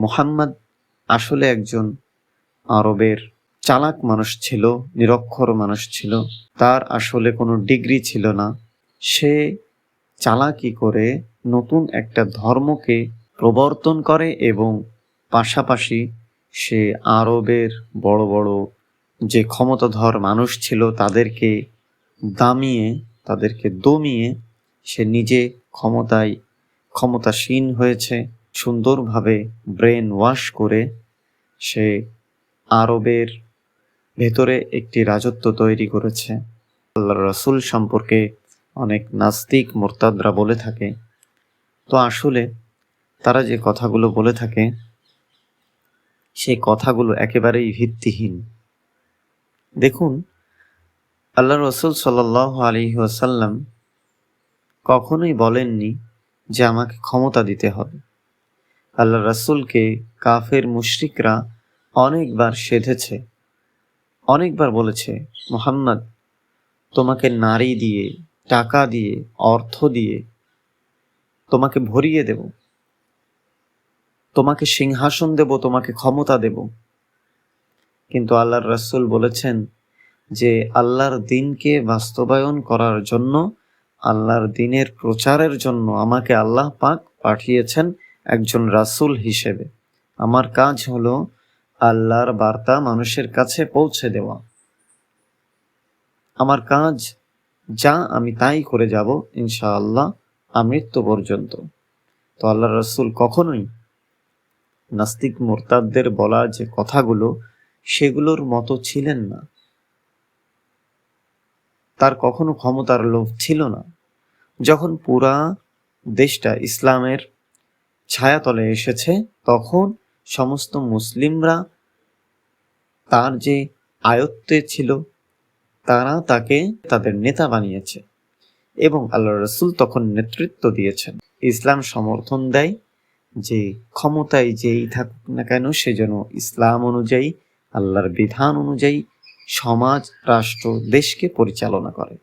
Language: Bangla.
মুহাম্মদ আসলে একজন আরবের চালাক মানুষ ছিল, নিরক্ষর মানুষ ছিল। তার আসলে কোনো ডিগ্রি ছিল না। সে চালাকি করে নতুন একটা ধর্মকে প্রবর্তন করে এবং পাশাপাশি সে আরবের বড় বড় যে ক্ষমতাধর মানুষ ছিল তাদেরকে দমিয়ে সে নিজে ক্ষমতাসীন হয়েছে। সুন্দরভাবে ব্রেন ওয়াশ করে সে আরবের ভেতরে একটি রাজত্ব তৈরি করেছে। আল্লাহর রাসূল সম্পর্কে অনেক নাস্তিক মুরতাদরা বলে থাকে, তো আসলে তারা যে কথাগুলো বলে থাকে সেই কথাগুলো একেবারেই ভিত্তিহীন। দেখুন, আল্লাহর রাসূল সাল্লাল্লাহু আলাইহি ওয়াসাল্লাম কখনোই বলেননি যে আমাকে ক্ষমতা দিতে হবে। আল্লাহর রাসূলকে কাফের মুশরিকরা অনেকবার সেধেছে, অনেকবার বলেছে, মুহাম্মদ তোমাকে নারী দিয়ে, টাকা দিয়ে, অর্থ দিয়ে তোমাকে ভরিয়ে দেব, তোমাকে সিংহাসন দেব, তোমাকে ক্ষমতা দেব। কিন্তু আল্লাহর রাসূল বলেছেন যে আল্লাহর দ্বীনকে বাস্তবায়ন করার জন্য, আল্লাহর দ্বীনের প্রচারের জন্য আমাকে আল্লাহ পাক পাঠিয়েছেন একজন রাসূল হিসেবে। আমার কাজ হলো আল্লাহর বার্তা মানুষের কাছে পৌঁছে দেওয়া। আমার কাজ যা আমি তাই করে যাব ইনশাআল্লাহ আমৃত্যু পর্যন্ত। তো আল্লাহর রাসূল কখনোই নাস্তিক মুরতাদদের বলা যে কথাগুলো সেগুলোর মতো ছিলেন না। তার কখনো ক্ষমতার লোভ ছিল না। যখন পুরা দেশটা ইসলামের ছায়াতলে এসেছে তখন সমস্ত মুসলিমরা তার যে আয়ত্তে ছিল তারা তাকে তাদের নেতা বানিয়েছে এবং আল্লাহ রাসূল তখন নেতৃত্ব দিয়েছেন। ইসলাম সমর্থন দেয় যে ক্ষমতায় যেই থাকুক না কেন সে যেন ইসলাম অনুযায়ী, আল্লাহর বিধান অনুযায়ী সমাজ, রাষ্ট্র, দেশকে পরিচালনা করে।